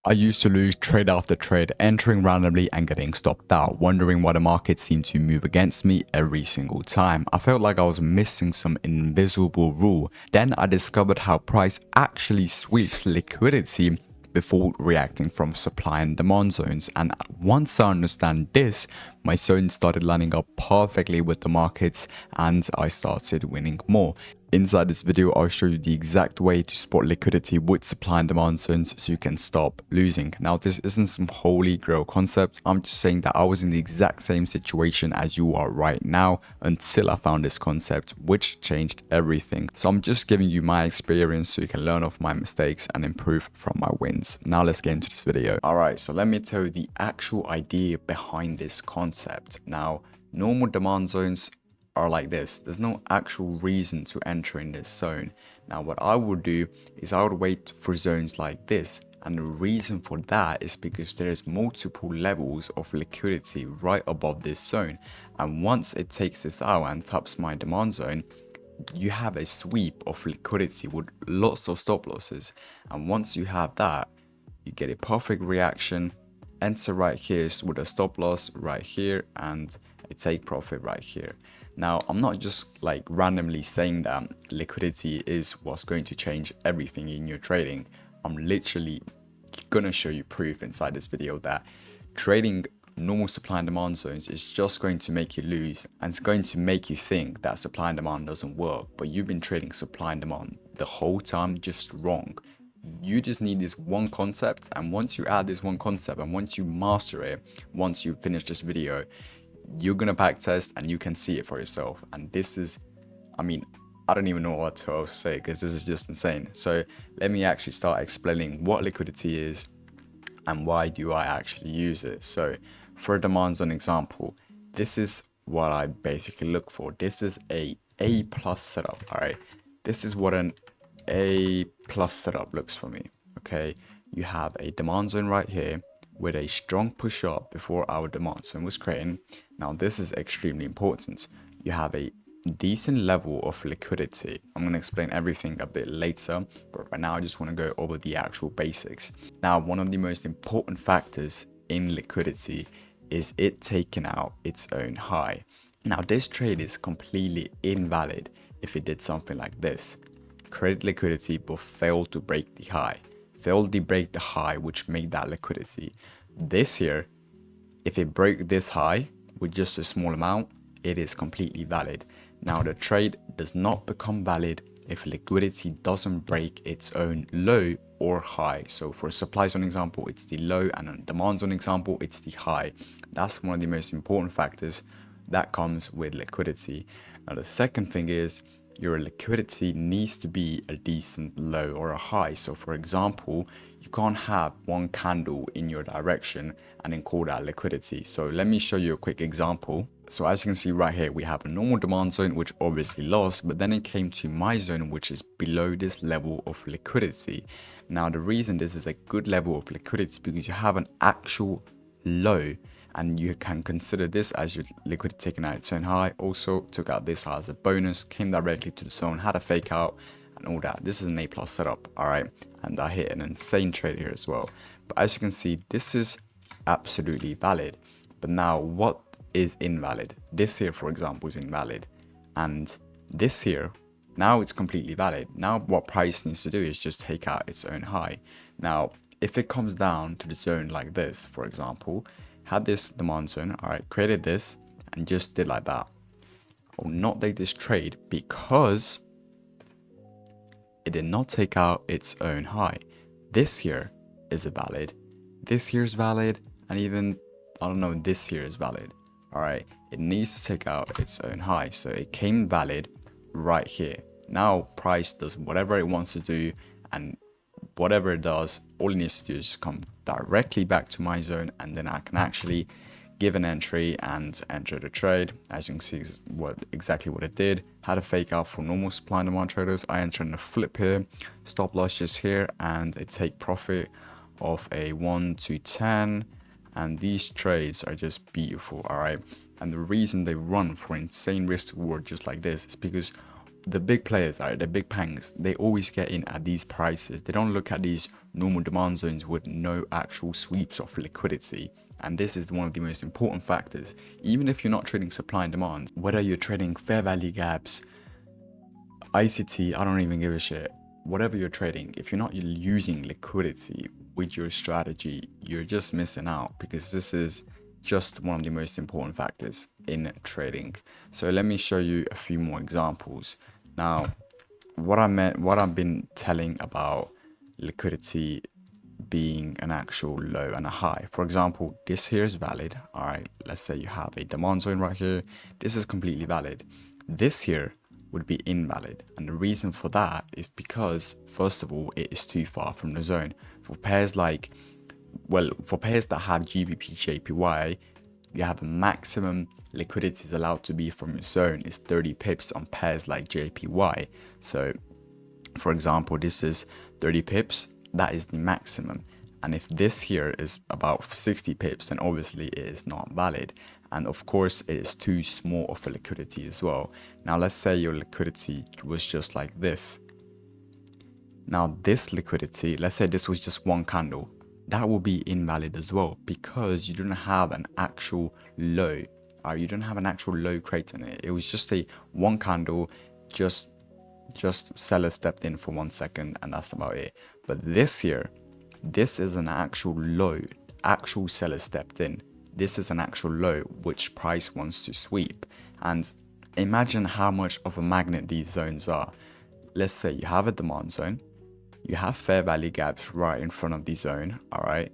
I used to lose trade after trade, entering randomly and getting stopped out, wondering why the market seemed to move against me every single time. I felt like I was missing some invisible rule. Then I discovered how price actually sweeps liquidity before reacting from supply and demand zones. And once I understand this, my zones started lining up perfectly with the markets and I started winning more. Inside this video, I'll show you the exact way to spot liquidity with supply and demand zones so you can stop losing. Now, this isn't some holy grail concept. I'm just saying that I was in the exact same situation as you are right now until I found this concept, which changed everything. So I'm just giving you my experience so you can learn off my mistakes and improve from my wins. Now let's get into this video. All right, so let me tell you the actual idea behind this concept. Now, normal demand zones are like this. There's no actual reason to enter in this zone. Now what I would do is I would wait for zones like this, and the reason for that is because there's multiple levels of liquidity right above this zone, and once it takes this out and taps my demand zone, you have a sweep of liquidity with lots of stop losses. And once you have that, you get a perfect reaction, enter right here with a stop loss right here and a take profit right here. Now, I'm not just like randomly saying that liquidity is what's going to change everything in your trading. I'm literally gonna show you proof inside this video that trading normal supply and demand zones is just going to make you lose, and it's going to make you think that supply and demand doesn't work, but you've been trading supply and demand the whole time just wrong. You just need this one concept, and once you add this one concept and once you master it, once you finish this video, you're gonna back test and you can see it for yourself. And this is, I mean, I don't even know what to say because this is just insane. So let me actually start explaining what liquidity is and why do I actually use it. So for a demand zone example, this is what I basically look for. This is a plus setup. All right, this is what an A plus setup looks for me. Okay, you have a demand zone right here with a strong push up before our demand zone was creating. Now this is extremely important. You have a decent level of liquidity. I'm going to explain everything a bit later, but right now I just want to go over the actual basics. Now, one of the most important factors in liquidity is it taking out its own high. Now this trade is completely invalid if it did something like this: created liquidity but failed to break the high, failed to break the high which made that liquidity. This here, if it broke this high with just a small amount, it is completely valid. Now the trade does not become valid if liquidity doesn't break its own low or high. So for a supply zone example, it's the low, and on demand zone example, it's the high. That's one of the most important factors that comes with liquidity. Now the second thing is your liquidity needs to be a decent low or a high. So for example, you can't have one candle in your direction and then call that liquidity. So let me show you a quick example. So as you can see right here, we have a normal demand zone, which obviously lost, but then it came to my zone, which is below this level of liquidity. Now, the reason this is a good level of liquidity is because you have an actual low, and you can consider this as your liquidity taking out its own high. Also took out this high as a bonus, came directly to the zone, had a fake out and all that. This is an A plus setup, all right, and I hit an insane trade here as well. But as you can see, this is absolutely valid. But now what is invalid? This here, for example, is invalid, and this here, now it's completely valid. Now what price needs to do is just take out its own high. Now if it comes down to the zone like this, for example, had this demand zone, all right, created this and just did like that, I will not take this trade because it did not take out its own high. This here is a valid, this here is valid, and even, I don't know, this here is valid. All right, it needs to take out its own high. So it came valid right here. Now price does whatever it wants to do, and whatever it does, all it needs to do is just come directly back to my zone, and then I can actually give an entry and enter the trade. As you can see exactly what it did. Had a fake out for normal supply and demand traders. I enter in a flip here, stop loss just here, and a take profit of a 1 to 10. And these trades are just beautiful, all right? And the reason they run for insane risk reward just like this is because the big players, the big pangs, they always get in at these prices. They don't look at these normal demand zones with no actual sweeps of liquidity. And this is one of the most important factors. Even if you're not trading supply and demand, whether you're trading fair value gaps, ICT, I don't even give a shit. Whatever you're trading, if you're not using liquidity with your strategy, you're just missing out, because this is just one of the most important factors in trading. So let me show you a few more examples. Now, what I've been telling about liquidity being an actual low and a high. For example, this here is valid. All right, let's say you have a demand zone right here. This is completely valid. This here would be invalid, and the reason for that is because, first of all, it is too far from the zone. For pairs like, well, for pairs that have GBP JPY, you have a maximum liquidity is allowed to be from your zone is 30 pips on pairs like JPY. So for example, this is 30 pips, that is the maximum. And if this here is about 60 pips, then obviously it is not valid. And of course, it is too small of a liquidity as well. Now, let's say your liquidity was just like this. Now, this liquidity, let's say this was just one candle, that will be invalid as well, because you don't have an actual low. You don't have an actual low crate in it. It was just a one candle, just seller stepped in for 1 second, and that's about it. But this here, this is an actual low, actual seller stepped in. This is an actual low which price wants to sweep. And imagine how much of a magnet these zones are. Let's say you have a demand zone, you have fair value gaps right in front of the zone, all right,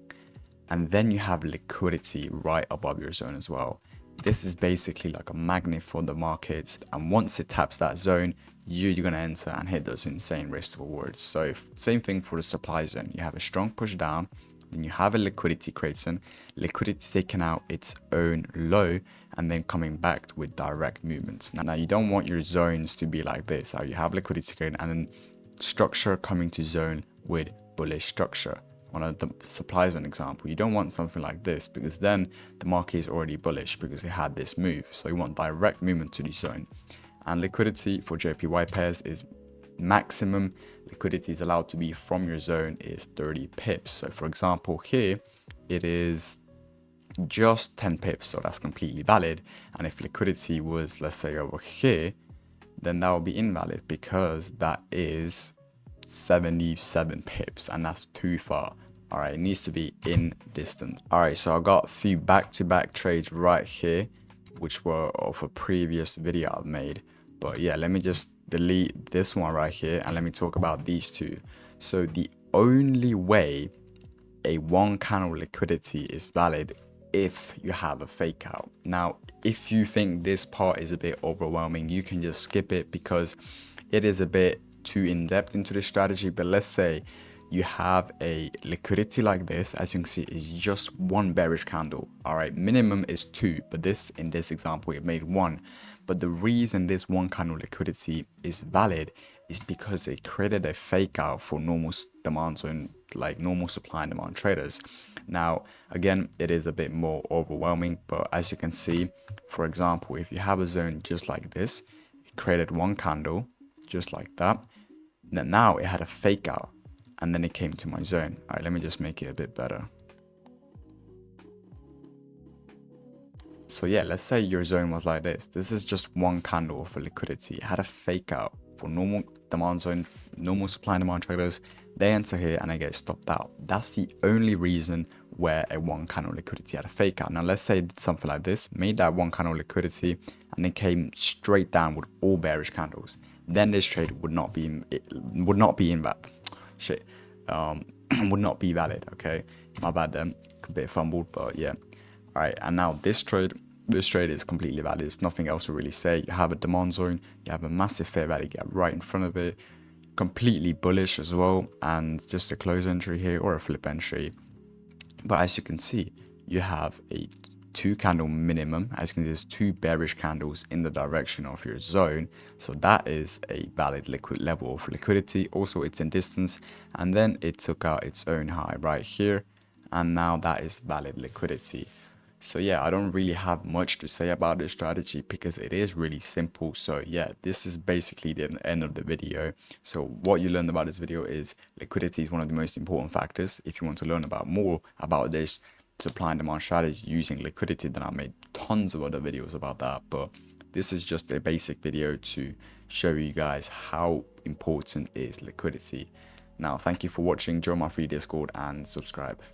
and then you have liquidity right above your zone as well. This is basically like a magnet for the markets, and once it taps that zone, you're going to enter and hit those insane risk rewards. So same thing for the supply zone. You have a strong push down, then you have a liquidity creating, liquidity taking out its own low, and then coming back with direct movements. Now you don't want your zones to be like this. You have liquidity creating and then structure coming to zone with bullish structure. On a supply zone example, you don't want something like this, because then the market is already bullish because it had this move. So you want direct movement to the zone. And liquidity for JPY pairs is maximum liquidity is allowed to be from your zone is 30 pips. So for example, here it is just 10 pips, so that's completely valid. And if liquidity was, let's say, over here, then that would be invalid, because that is 77 pips, and that's too far. All right, it needs to be in distance. All right, so I got a few back-to-back trades right here, which were of a previous video I've made. But yeah, let me just delete this one right here, and let me talk about these two. So the only way a one candle liquidity is valid if you have a fake out. Now, if you think this part is a bit overwhelming, you can just skip it, because it is a bit too in-depth into the strategy. But let's say you have a liquidity like this, as you can see, is just one bearish candle. All right, minimum is 2, but this, in this example, it made 1. But the reason this one candle liquidity is valid is because it created a fake out for normal demand zone, like normal supply and demand traders. Now, again, it is a bit more overwhelming, but as you can see, for example, if you have a zone just like this, it created one candle just like that. Then now it had a fake out, and then it came to my zone. All right, let me just make it a bit better. So yeah, let's say your zone was like this. This is just one candle for liquidity. It had a fake out for normal demand zone, normal supply and demand traders. They enter here and they get stopped out. That's the only reason where a one candle liquidity had a fake out. Now let's say it did something like this, made that one candle liquidity, and it came straight down with all bearish candles. Then this trade would not be would not be valid. Okay, my bad then, a bit fumbled, but yeah. All right, and now this trade is completely valid. There's nothing else to really say. You have a demand zone, you have a massive fair value gap right in front of it, completely bullish as well, and just a close entry here or a flip entry. But as you can see, you have a 2 candle minimum. As you can see, there's 2 bearish candles in the direction of your zone, so that is a valid liquid level of liquidity. Also, it's in distance, and then it took out its own high right here, and now that is valid liquidity. So yeah, I don't really have much to say about this strategy because it is really simple. So yeah, this is basically the end of the video. So what you learned about this video is liquidity is one of the most important factors. If you want to learn about more about this supply and demand strategy using liquidity, then I made tons of other videos about that. But this is just a basic video to show you guys how important is liquidity. Now, thank you for watching. Join my free Discord and subscribe.